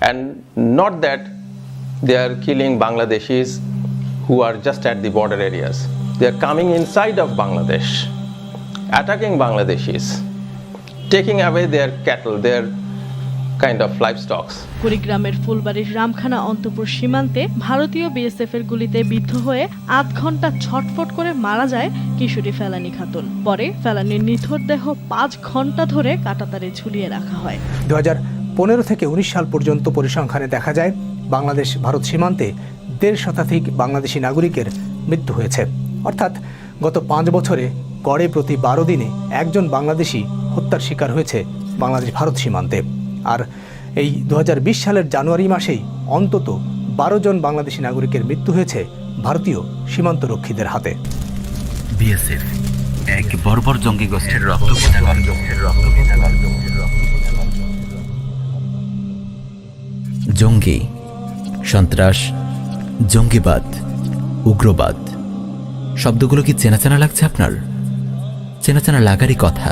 And not that they are killing Bangladeshis who are just at the border areas. They are coming inside of Bangladesh, attacking Bangladeshis, taking away their cattle, their kind of livestock. কুড়িগ্রামের ফুলবাড়ির রামখানা অন্তপুর সীমান্তে ভারতীয় BSF এর গুলিতে বিদ্ধ হয়ে ৮ ঘন্টা ছটফট করে মারা যায় কিশোরী ফেলানী খাতুন। পরে ফেলানীর নিথর দেহ ৫ ঘন্টা ধরে কাঁটাতারে ঝুলিয়ে রাখা হয়। 2015 থেকে 19 সাল পর্যন্ত পরিসংখ্যানে দেখা যায় বাংলাদেশ ভারত সীমান্তে 1.5 শতাধিক বাংলাদেশি নাগরিকের মৃত্যু হয়েছে। অর্থাৎ গত 5 বছরে গড়ে প্রতি 12 দিনে একজন বাংলাদেশি হত্যার শিকার হয়েছে বাংলাদেশ ভারত সীমান্তে। আর এই 2020 সালের জানুয়ারি মাসেই অন্তত 12 জন বাংলাদেশি নাগরিকের মৃত্যু হয়েছে ভারতীয় সীমান্তরক্ষীদের হাতে। বিএসএফ এক বর্বর জঙ্গি গোষ্ঠীর জঙ্গি, সন্ত্রাস, জঙ্গিবাদ, উগ্রবাদ শব্দগুলো কি চেনা চেনা লাগছে আপনার? চেনা চেনা লাগারই কথা,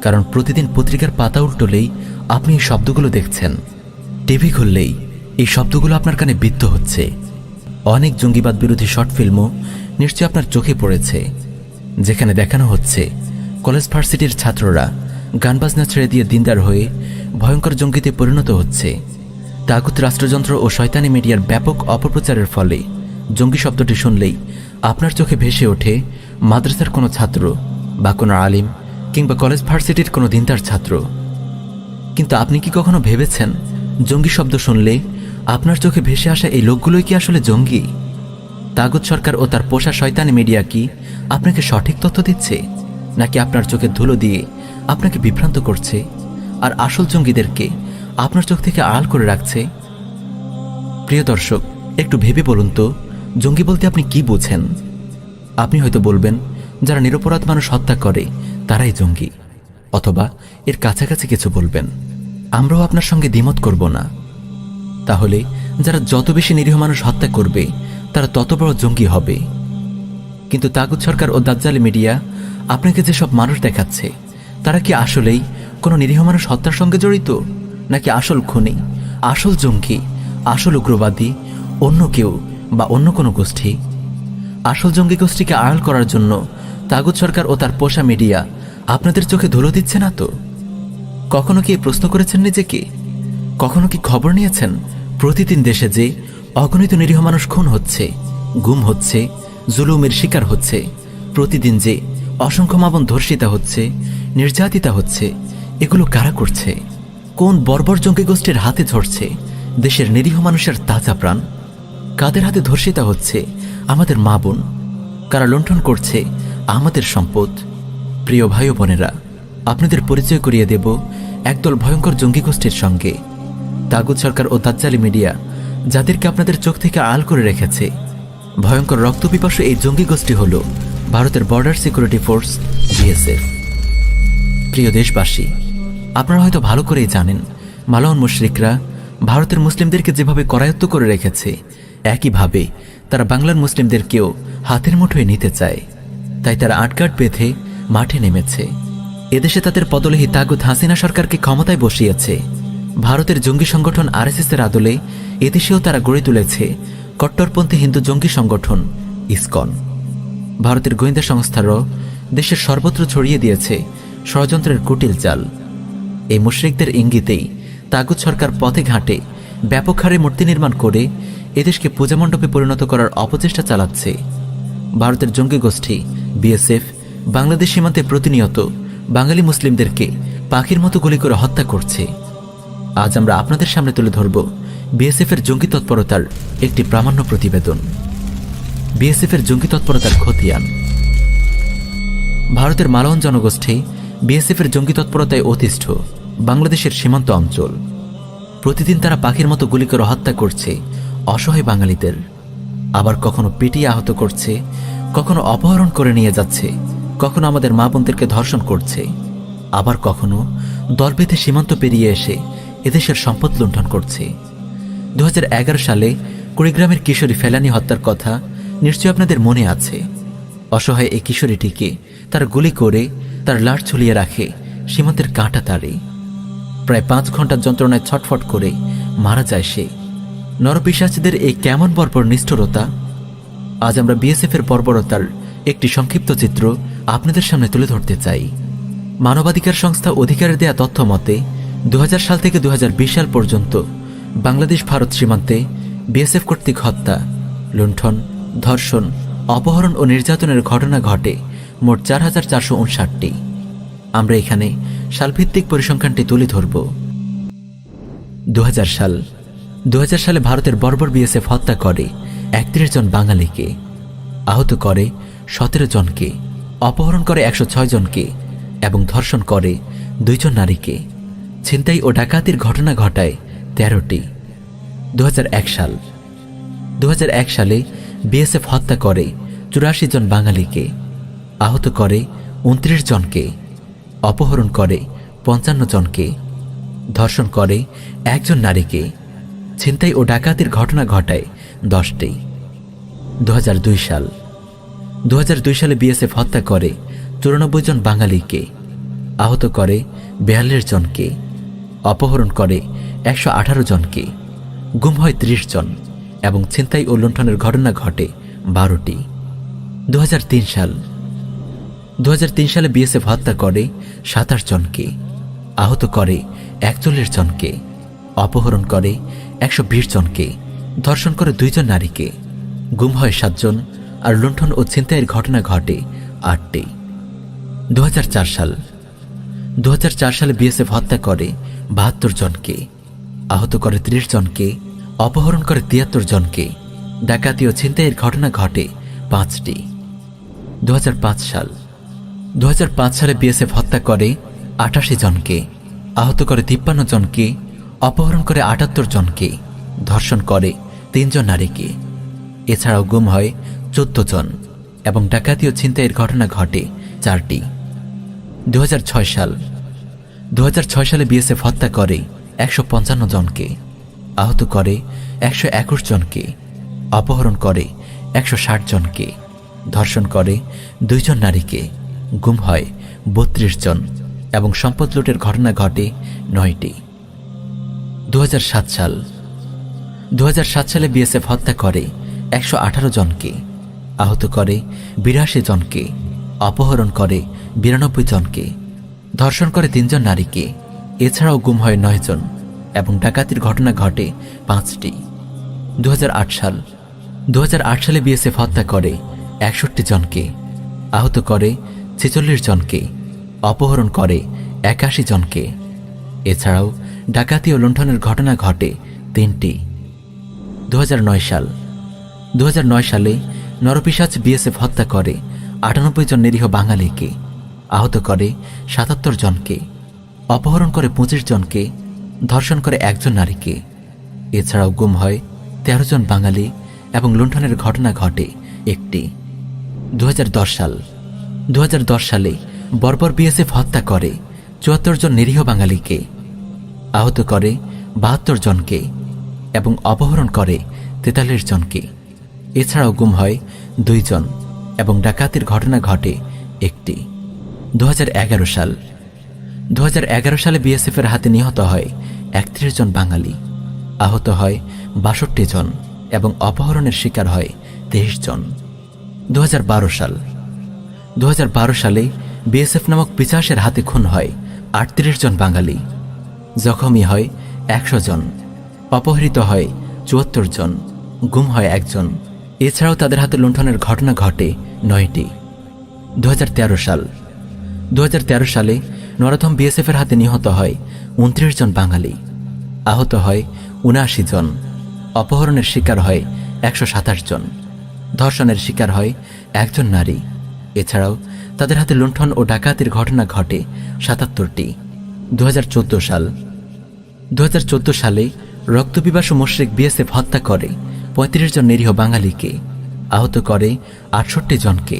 কারণ প্রতিদিন পত্রিকার পাতা উল্টোলেই আপনি এই শব্দগুলো দেখছেন। টিভি খুললেই এই শব্দগুলো আপনার কানে বিদ্ধ হচ্ছে। অনেক জঙ্গিবাদ বিরোধী শর্ট ফিল্মও নিশ্চয়ই আপনার চোখে পড়েছে, যেখানে দেখানো হচ্ছে কলেজ ভার্সিটির ছাত্ররা গানবাজনা ছেড়ে দিয়ে দিনদার হয়ে ভয়ঙ্কর জঙ্গিতে পরিণত হচ্ছে। তাগুত রাষ্ট্রযন্ত্র ও শয়তানি মিডিয়ার ব্যাপক অপপ্রচারের ফলে জঙ্গি শব্দটি শুনলেই আপনার চোখে ভেসে ওঠে মাদ্রাসার কোনো ছাত্র বা কোনো আলিম কিংবা কলেজ ভার্সিটির কোনো দিনদার ছাত্র। কিন্তু আপনি কি কখনো ভেবেছেন জঙ্গি শব্দ শুনলে আপনার চোখে ভেসে আসা এই লোকগুলোই কি আসলে জঙ্গি? তাগুত সরকার ও তার পোষা শয়তানি মিডিয়া কি আপনাকে সঠিক তথ্য দিচ্ছে, নাকি আপনার চোখে ধুলো দিয়ে আপনাকে বিভ্রান্ত করছে আর আসল জঙ্গিদেরকে আপনার চোখ থেকে আড়াল করে রাখছে? প্রিয় দর্শক, একটু ভেবে বলুন তো, জঙ্গি বলতে আপনি কি বোঝেন? আপনি হয়তো বলবেন যারা নিরপরাধ মানুষ হত্যা করে তারাই জঙ্গি, অথবা এর কাছাকাছি কিছু বলবেন। আমরাও আপনার সঙ্গে দ্বিমত করব না। তাহলে যারা যত বেশি নিরীহ মানুষ হত্যা করবে তারা তত বড় জঙ্গি হবে। কিন্তু তাগুত সরকার ও দাজ্জালি মিডিয়া আপনাকে যেসব মানুষ দেখাচ্ছে তারা কি আসলেই কোনো নিরীহ মানুষ হত্যার সঙ্গে জড়িত, নাকি আসল খুনি, আসল জঙ্গি, আসল উগ্রবাদী অন্য কেউ বা অন্য কোনো গোষ্ঠী? আসল জঙ্গি গোষ্ঠীকে আড়াল করার জন্য তাগুত সরকার ও তার পোষা মিডিয়া আপনাদের চোখে ধুলো দিচ্ছে না তো? কখনো কি প্রশ্ন করেছেন নিজেকে? কখনো কি খবর নিয়েছেন প্রতিদিন দেশে যে অগণিত নিরীহ মানুষ খুন হচ্ছে, গুম হচ্ছে, জুলুমের শিকার হচ্ছে, প্রতিদিন যে অসংখ্য মা বোন ধর্ষিতা হচ্ছে, নির্যাতিতা হচ্ছে, এগুলো কারা করছে? কোন বর্বর জঙ্গি গোষ্ঠীর হাতে ঝরছে দেশের নিরীহ মানুষের তাজা প্রাণ? কাদের হাতে ধর্ষিতা হচ্ছে আমাদের মা বোন? কারা লুণ্ঠন করছে আমাদের সম্পদ? প্রিয় ভাই ও বোনেরা, আপনাদের পরিচয় করিয়ে দেব একদল ভয়ঙ্কর জঙ্গি গোষ্ঠীর সঙ্গে। তাগুত সরকার ও দাজ্জালি মিডিয়া যাদেরকে আপনাদের চোখ থেকে আড়াল করে রেখেছে। ভয়ঙ্কর রক্তপিপাসু এই জঙ্গি গোষ্ঠী হল ভারতের বর্ডার সিকিউরিটি ফোর্স বিএসএফ। প্রিয় দেশবাসী, আপনারা হয়তো ভালো করেই জানেন মালাউন মুশরিকরা ভারতের মুসলিমদেরকে যেভাবে করায়ত্ত করে রেখেছে, একইভাবে তারা বাংলার মুসলিমদেরকেও হাতের মুঠোয় নিতে চায়। তাই তারা আটকাট বেঁধে মাঠে নেমেছে। এদেশে তাদের পদলেহী তাগুত হাসিনা সরকারকে ক্ষমতায় বসিয়েছে। ভারতের জঙ্গি সংগঠন আরএসএসের আদলে এদেশেও তারা গড়ে তুলেছে কট্টরপন্থী হিন্দু জঙ্গি সংগঠন ইসকন। ভারতের গোয়েন্দা সংস্থারও দেশের সর্বত্র ছড়িয়ে দিয়েছে ষড়যন্ত্রের কুটিল জাল। এই মুশরিকদের ইঙ্গিতেই তাগুত সরকার পথে ঘাটে ব্যাপক হারে মূর্তি নির্মাণ করে এদেশকে পূজামণ্ডপে পরিণত করার অপচেষ্টা চালাচ্ছে। ভারতের জঙ্গি গোষ্ঠী বিএসএফ বাংলাদেশ সীমান্তে প্রতিনিয়ত বাঙালি মুসলিমদেরকে পাখির মতো গুলি করে হত্যা করছে। আজ আমরা আপনাদের সামনে তুলে ধরব বিএসএফের জঙ্গি তৎপরতার একটি প্রামাণ্য প্রতিবেদন। বিএসএফের জঙ্গি তৎপরতার খতিয়ান। ভারতের মালাউন জনগোষ্ঠী বিএসএফের জঙ্গি তৎপরতায় অতিষ্ঠ বাংলাদেশের সীমান্ত অঞ্চল। প্রতিদিন তারা পাখির মতো গুলি করে হত্যা করছে অসহায় বাঙালিদের। আবার কখনো পিটিয়ে আহত করছে, কখনো অপহরণ করে নিয়ে যাচ্ছে, কখনো আমাদের মা বোনদেরকে ধর্ষণ করছে, আবার কখনো দল বেঁধে সীমান্ত পেরিয়ে এসে এদেশের সম্পদ লুণ্ঠন করছে। 2011 সালে কুড়িগ্রামের কিশোরী ফেলানী হত্যার কথা নিশ্চয়ই আপনাদের মনে আছে। অসহায় এই কিশোরীটিকে তার গুলি করে তার লাশ ঝুলিয়ে রাখে সীমান্তের কাঁটা তারে। প্রায় 5 ঘন্টা যন্ত্রণায় ছটফট করে মারা যায় সে। নরপিশাচদের এই কেমন বর্বর নিষ্ঠুরতা! আজ আমরা বিএসএফ এর বর্বরতার একটি সংক্ষিপ্ত চিত্র আপনাদের সামনে তুলে ধরতে চাই। মানবাধিকার সংস্থা অধিকারের দেয়া তথ্য মতে 2000 সাল থেকে 2020 সাল পর্যন্ত বাংলাদেশ ভারত সীমান্তে বিএসএফ কর্তৃক হত্যা, লুণ্ঠন, ধর্ষণ, অপহরণ ও নির্যাতনের ঘটনা ঘটে মোট 4459টি। আমরা এখানে সালভিত্তিক পরিসংখ্যানটি তুলে ধরব। 2000 সাল 2000 সালে ভারতের বর্বর বিএসএফ হত্যা করে 31 জন বাঙালিকে, আহত করে 17 জনকে, অপহরণ করে 106 জনকে এবং ধর্ষণ করে 2 জন নারীকে। ছিনতাই ও ডাকাতির ঘটনা ঘটায় 13টি। 2001 সাল 2001 সালে বিএসএফ হত্যা করে 84 জন বাঙালিকে, আহত করে 29 জনকে, অপহরণ করে 55 জনকে, ধর্ষণ করে 1 জন নারীকে। ছিনতাই ও ডাকাতির ঘটনা ঘটায় 10টি। 2002 সাল 2002 সালে বিএসএফ হত্যা করে 94 জন বাঙালিকে, আহত করে 42 জনকে, অপহরণ করে 118 জনকে, গুম হয় 30 জন এবং ছিনতাই ও লুণ্ঠনের ঘটনা ঘটে 12টি। 2003 সাল 2003 সালে বিএসএফ হত্যা করে 27 জনকে, আহত করে 41 জনকে, অপহরণ করে 120 জনকে, ধর্ষণ করে 2 জন নারীকে, গুম হয় 7 জন আর লুণ্ঠন ও ছিনতাইয়ের ঘটনা ঘটে 8টি। 2004 সাল 2004 সালে বিএসএফ হত্যা করে 72 জনকে, আহত করে 30 জনকে, অপহরণ করে 73 জনকে, ডাকাতি ও ছিনতাইয়ের ঘটনা ঘটে 5টি। 2005 সাল 2005 সালে বিএসএফ হত্যা করে 88 জনকে, আহত করে 53 জনকে, অপহরণ করে 78 জনকে, ধর্ষণ করে 3 জন নারীকে। এছাড়াও গুম হয় 14 জন এবং ডাকাতি ও ছিনতাইয়ের ঘটনা ঘটে 4টি। 2006 সাল 2006 সালে বিএসএফ হত্যা করে 155 জনকে, আহত করে 121 জনকে, অপহরণ করে 160 জনকে, ধর্ষণ করে 2 জন নারীকে, গুম হয় 32 জন এবং সম্পদ লুটের ঘটনা ঘটে 9টি। 2007 সাল 2007 সালে বিএসএফ হত্যা করে 118 জনকে, আহত করে 82 জনকে, অপহরণ করে 92 জনকে, ধর্ষণ করে 3 জন নারীকে। এছাড়াও গুম হয় 9 জন এবং ডাকাতির ঘটনা ঘটে 5টি। 2008 সাল 2008 সালে বিএসএফ হত্যা করে 61 জনকে, আহত করে 46 জনকে, অপহরণ করে 81 জনকে। এছাড়াও ডাকাতি ও লুণ্ঠনের ঘটনা ঘটে 3টি। 2009 সাল 2009 সালে নরপিশাচ বিএসএফ হত্যা করে 98 জন নিরীহ বাঙালিকে, আহত করে 77 জনকে, অপহরণ করে 25 জনকে, ধর্ষণ করে 1 জন নারীকে। এছাড়াও গুম হয় 13 জন বাঙালি এবং লুণ্ঠনের ঘটনা ঘটে 1টি। 2010 সাল 2010 সালে বর্বর বিএসএফ হত্যা করে 74 জন নিরীহ বাঙালিকে, আহত করে 72 জনকে এবং অপহরণ করে 43 জনকে। এছাড়াও গুম হয় 2 জন এবং ডাকাতির ঘটনা ঘটে 1টি। 2011 সাল 2011 সালে বিএসএফের হাতে নিহত হয় 31 জন বাঙালি, আহত হয় 62 জন এবং অপহরণের শিকার হয় 23 জন। 2012 সাল 2012 সালে বিএসএফ নামক পিশাচের হাতে খুন হয় 38 জন বাঙালি, জখমী হয় 100 জন, অপহৃত হয় 74 জন, গুম হয় 1 জন। এছাড়াও তাদের হাতে লুণ্ঠনের ঘটনা ঘটে 9টি। 2013 সাল 2013 সালে নরথম বিএসএফের হাতে নিহত হয় 29 জন বাঙালি, আহত হয় 79 জন, অপহরণের শিকার হয় 127 জন, ধর্ষণের শিকার হয় 1 জন নারী। এছাড়াও তাদের হাতে লুণ্ঠন ও ডাকাতির ঘটনা ঘটে 77টি। 2014 সাল 2014 সালে রক্তপিপাসু মুশরিক বিএসএফ হত্যা করে 35 জন নিরীহ বাঙালিকে, আহত করে 68 জনকে,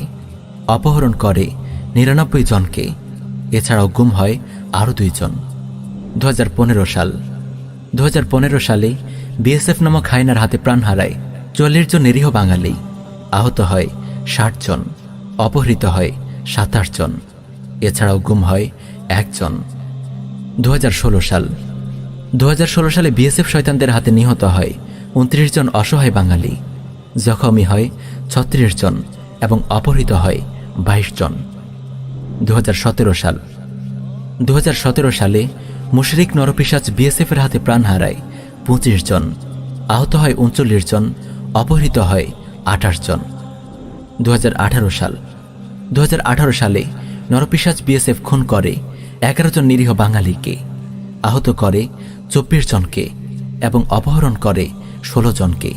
অপহরণ করে 99 জনকে। এছাড়াও গুম হয় আরও 2 জন। 2015 সাল 2015 সালে বিএসএফ নামক হায়নার হাতে প্রাণ হারায় 44 জন নিরীহ বাঙালি, আহত হয় 60 জন, অপহৃত হয় 27 জন। এছাড়াও গুম হয় 1 জন। 2016 সাল 2016 সালে বিএসএফ শয়তানদের হাতে নিহত হয় 29 জন অসহায় বাঙালি, জখমী হয় 36 জন এবং অপহৃত হয় 22 জন। 2017 সালে মুশরিক নরপিশাচ বিএসএফের হাতে প্রাণ হারায় 25 জন, আহত হয় 39 জন, অপহৃত হয় 28 জন। 2018 সালে নরপিশাচ বিএসএফ খুন করে 11 জন নিরীহ বাঙালিকে, আহত করে 24 জনকে এবং অপহরণ করে 16 জনকে।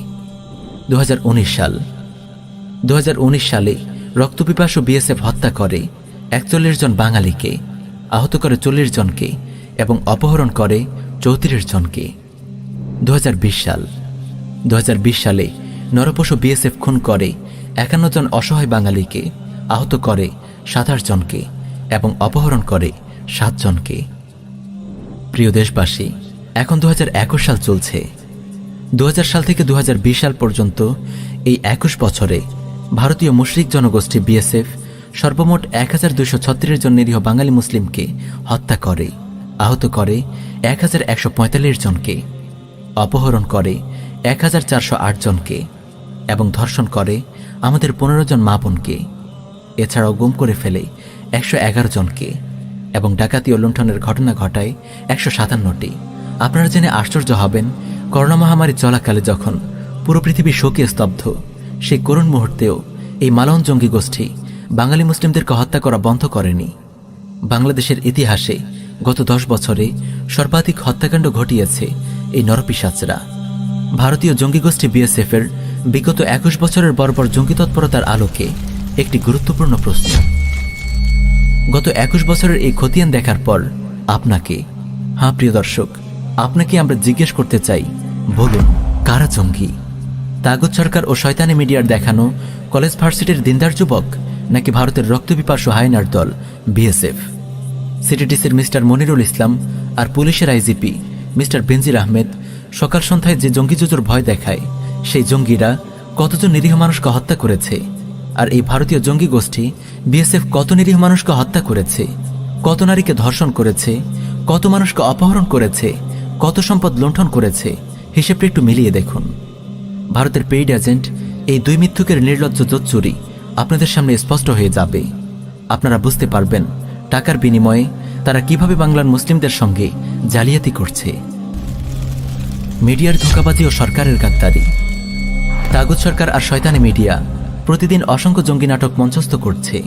2019 সালে রক্তপিপাসু বিএসএফ হত্যা করে 41 জন বাঙালিকে, আহত করে 40 জনকে এবং অপহরণ করে 34 জনকে। 2020 সালে নরপশু বিএসএফ খুন করে 51 জন অসহায় বাঙালিকে, আহত করে 27 জনকে এবং অপহরণ করে 7 জনকে। প্রিয় দেশবাসী, এখন 2021 সাল চলছে। 2000 সাল থেকে 2020 সাল পর্যন্ত এই 21 বছরে ভারতীয় মুশরিক জনগোষ্ঠী বিএসএফ সর্বমোট 1236 জন নিরীহ বাঙালি মুসলিমকে হত্যা করে, আহত করে 1145 জনকে, অপহরণ করে 1408 জনকে এবং ধর্ষণ করে আমাদের 15 জন মা বোনকে। এছাড়াও গুম করে ফেলে 111 জনকে এবং ডাকাতি ও লুণ্ঠনের ঘটনা ঘটায় 157টি। আপনারা জেনে আশ্চর্য হবেন, করোনা মহামারী চলাকালে যখন পুরো পৃথিবী শোকে স্তব্ধ, সেই করুণ মুহূর্তেও এই মালাউন জঙ্গি গোষ্ঠী বাঙালি মুসলিমদেরকে হত্যা করা বন্ধ করেনি। বাংলাদেশের ইতিহাসে গত 10 বছরে সর্বাধিক হত্যাকাণ্ড ঘটিয়েছে এই নরপিশাচরা। ভারতীয় জঙ্গি গোষ্ঠী বিএসএফের বিগত 21 বছরের বর্বর জঙ্গি তৎপরতার আলোকে একটি গুরুত্বপূর্ণ প্রশ্ন। গত 21 বছরের এই খতিয়ান দেখার পর আপনাকে, হ্যাঁ প্রিয় দর্শক, আপনাকে আমরা জিজ্ঞেস করতে চাই, বলুন কারা জঙ্গি? তাগুত সরকার ও শয়তানি মিডিয়ার দেখানো কলেজ ভার্সিটির দিনদার যুবক, নাকি ভারতের রক্তপিপাসু হায়নার দল বিএসএফ? সিটিডিসির মিস্টার মনিরুল ইসলাম আর পুলিশের আইজিপি মিস্টার বেনজির আহমেদ সকাল সন্ধ্যায় যে জঙ্গি জুজুর ভয় দেখায়, সেই জঙ্গিরা কতজন নিরীহ মানুষকে হত্যা করেছে? আর এই ভারতীয় জঙ্গি গোষ্ঠী বিএসএফ কত নিরীহ মানুষকে হত্যা করেছে, কত নারীকে ধর্ষণ করেছে, কত মানুষকে অপহরণ করেছে, কত সম্পদ লুণ্ঠন করেছে, হিসেবটা একটু মিলিয়ে দেখুন। ভারতের পেইড এজেন্ট এই দুই মিথ্যুকের নির্লজ্জ জোচ্চুরি আপনাদের সামনে স্পষ্ট হয়ে যাবে। আপনারা বুঝতে পারবেন টাকার বিনিময়ে তারা কিভাবে বাংলার মুসলিমদের সঙ্গে জালিয়াতি করছে। মিডিয়ার ধোঁকাবাজি ও সরকারের গাদ্দারি। তাগুত সরকার আর শয়তানি মিডিয়া প্রতিদিন অসংখ্য জঙ্গি নাটক মঞ্চস্থ করছে।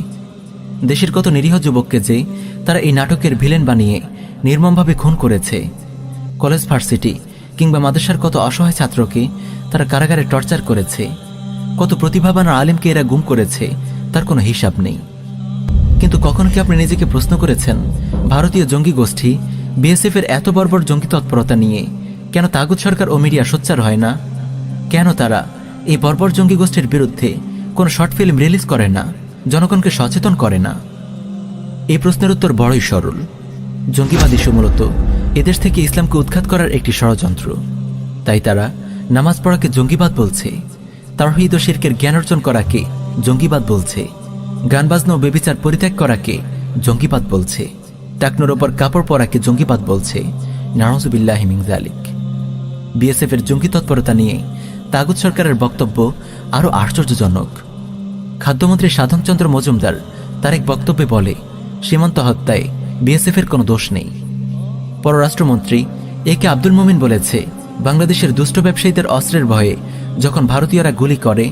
দেশের কত নিরীহ যুবককে যে তারা এই নাটকের ভিলেন বানিয়ে নির্মমভাবে খুন করেছে, কলেজ ভার্সিটি কিংবা মাদ্রাসার কত অসহায় ছাত্রকে তারা কারাগারে টর্চার করেছে, কত প্রতিভাবান আলেমকে এরা গুম করেছে, তার কোনো হিসাব নেই। কিন্তু কখন কি আপনি নিজেকে প্রশ্ন করেছেন, ভারতীয় জঙ্গি গোষ্ঠী বিএসএফের এত বর্বর জঙ্গি তৎপরতা নিয়ে কেন তাগুত সরকার ও মিডিয়া সোচ্চার হয় না? কেন তারা এই বর্বর জঙ্গি গোষ্ঠীর বিরুদ্ধে কোনো শর্ট ফিল্ম রিলিজ করে না, জনগণকে সচেতন করে না? এই প্রশ্নের উত্তর বড়ই সরল। জঙ্গিবাদী মূলত এদেশ থেকে ইসলামকে উৎখাত করার একটি ষড়যন্ত্র। তাই তারা নামাজ পড়াকে জঙ্গিবাদ বলছে, তাওহীদ ও শিরকের জ্ঞান অর্জন করাকে জঙ্গিবাদ বলছে, গান বাজনা ও বেবিচার পরিত্যাগ করাকে জঙ্গিবাদ বলছে, টাকনোর ওপর কাপড় পরাকে জঙ্গিবাদ বলছে। নাউযুবিল্লাহি মিন যালিক। বিএসএফের জঙ্গি তৎপরতা নিয়ে তাগুত সরকারের বক্তব্য আরও আশ্চর্যজনক। খাদ্যমন্ত্রী সাধনচন্দ্র মজুমদার তার এক বক্তব্যে বলে, সীমান্ত হত্যায় বিএসএফের কোনো দোষ নেই। পররাষ্ট্রমন্ত্রী এ কে আব্দুল মোমিন বলেছে, বাংলাদেশের দুষ্ট ব্যবসায়ীদের অস্ত্রের ভয়ে যখন ভারতীয়রা গুলি করে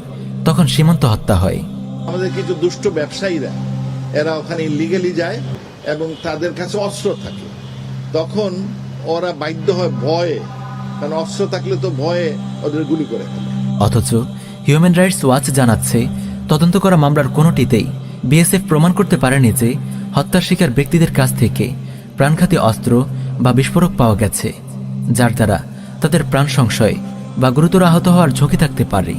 তখন সীমান্ত হত্যা হয়। আমাদের কিছু দুষ্ট ব্যবসায়ীরা এরা ওখানে ইলিগালি যায় এবং তাদের কাছে অস্ত্র থাকে, তখন ওরা বাধ্য হয় ভয়ে, কারণ অস্ত্র থাকলে তো ভয়ে ওদের গুলি করে ফেলে। অথচ হিউম্যান রাইটস ওয়াচ জানাচ্ছে, তদন্ত করা মামলার কোনোটিতেই বিএসএফ প্রমাণ করতে পারেনি যে হত্যার শিকার ব্যক্তিদের কাছ থেকে প্রাণঘাতী অস্ত্র বা বিস্ফোরক পাওয়া গেছে, যার দ্বারা তাদের প্রাণ সংশয় বা গুরুতর আহত হওয়ার ঝুঁকি থাকতে পারে।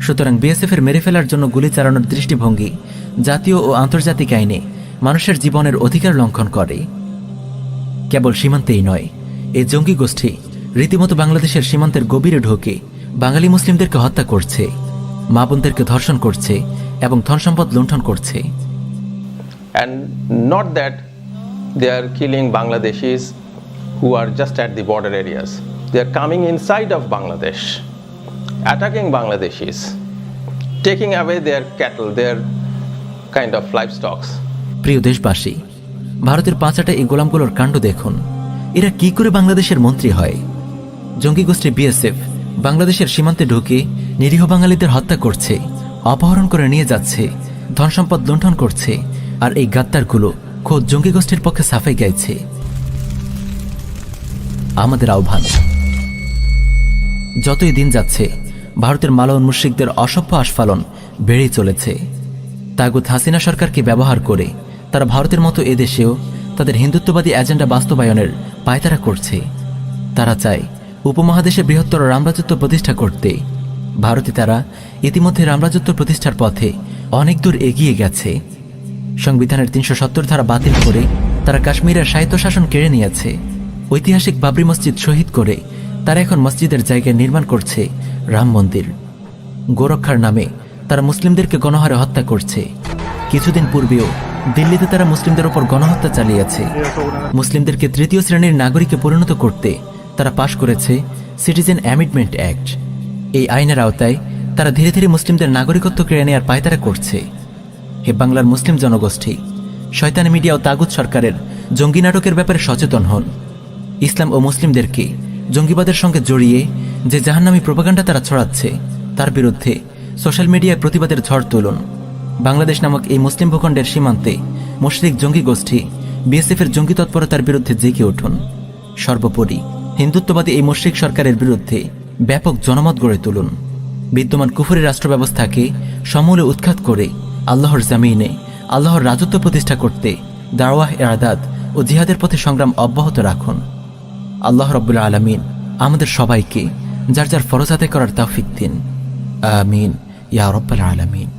সুতরাং বিএসএফের মেরে ফেলার জন্য গুলি চালানোর দৃষ্টিভঙ্গি জাতীয় ও আন্তর্জাতিক আইনে মানুষের জীবনের অধিকার লঙ্ঘন করে। কেবল সীমান্তেই নয়, এই জঙ্গি গোষ্ঠী রীতিমতো বাংলাদেশের সীমান্তের গভীরে ঢোকে বাঙালি মুসলিমদেরকে হত্যা করছে, মা বোনদেরকে ধর্ষণ করছে এবং ধনসম্পদ লুণ্ঠন করছে। And not that they are killing Bangladeshis who are just at the border areas. They are coming inside of Bangladesh, attacking Bangladeshis, taking away their cattle, their kind of livestock. প্রিয় দেশবাসী, ভারতের পাঁচাটা এই গোলামগুলোর কাণ্ড দেখুন। এরা কি করে বাংলাদেশের মন্ত্রী হয়? জঙ্গি গোষ্ঠী বিএসএফ বাংলাদেশের সীমান্তে ঢুকে নিরীহ বাঙালিদের হত্যা করছে, অপহরণ করে নিয়ে যাচ্ছে, ধনসম্পদ লুণ্ঠন করছে, আর এই গাদ্দারগুলো খোদ জঙ্গি গোষ্ঠীর পক্ষে সাফাই গাইছে। আমাদের আহ্বান, যতই দিন যাচ্ছে ভারতের মালাউন মুশরিকদের অসভ্য আস্ফালন বেড়েই চলেছে। তাগুত হাসিনা সরকারকে ব্যবহার করে তারা ভারতের মতো এদেশেও তাদের হিন্দুত্ববাদী এজেন্ডা বাস্তবায়নের পায়তারা করছে। তারা চায় উপমহাদেশে বৃহত্তর রামরাজত্ব প্রতিষ্ঠা করতে। ভারতে তারা ইতিমধ্যে রামরাজত্ব প্রতিষ্ঠার পথে অনেক দূর এগিয়ে গেছে। সংবিধানের ৩৭০ ধারা বাতিল করে তারা কাশ্মীরের স্বায়ত্তশাসন কেড়ে নিয়েছে। ঐতিহাসিক বাবরি মসজিদ শহীদ করে তারা এখন মসজিদের জায়গায় নির্মাণ করছে রাম মন্দির। গোরক্ষার নামে তারা মুসলিমদেরকে গণহারে হত্যা করছে। কিছুদিন পূর্বেও দিল্লিতে তারা মুসলিমদের ওপর গণহত্যা চালিয়েছে। মুসলিমদেরকে তৃতীয় শ্রেণীর নাগরিকে পরিণত করতে তারা পাশ করেছে সিটিজেন অ্যামেন্ডমেন্ট অ্যাক্ট। এই আইনের আওতায় তারা ধীরে ধীরে মুসলিমদের নাগরিকত্ব কেড়ে নেওয়ার পায়তারা করছে। হে বাংলার মুসলিম জনগোষ্ঠী, শয়তানি মিডিয়া ও তাগুত সরকারের জঙ্গি নাটকের ব্যাপারে সচেতন হন। ইসলাম ও মুসলিমদেরকে জঙ্গিবাদের সঙ্গে জড়িয়ে যে জাহান্নামী প্রোপাগান্ডা তারা ছড়াচ্ছে, তার বিরুদ্ধে সোশ্যাল মিডিয়ায় প্রতিবাদের ঝড় তুলুন। বাংলাদেশ নামক এই মুসলিম ভূখণ্ডের সীমান্তে মুশরিক জঙ্গি গোষ্ঠী বিএসএফের জঙ্গি তৎপরতার বিরুদ্ধে জেগে উঠুন। সর্বোপরি হিন্দুত্ববাদী এই মুশরিক সরকারের বিরুদ্ধে ব্যাপক জনমত গড়ে তুলুন। বিদ্যমান কুফরি রাষ্ট্র ব্যবস্থাকে সমূলে উৎখাত করে আল্লাহর জামিনে আল্লাহর রাজত্ব প্রতিষ্ঠা করতে দাওয়াহ ইরাদাত ও জিহাদের পথে সংগ্রাম অব্যাহত রাখুন। আল্লাহ রাব্বুল আলামিন আমাদের সবাইকে যার যার ফরজ আদায় করার তৌফিক দিন। আমিন ইয়া রাব্বাল আলামিন।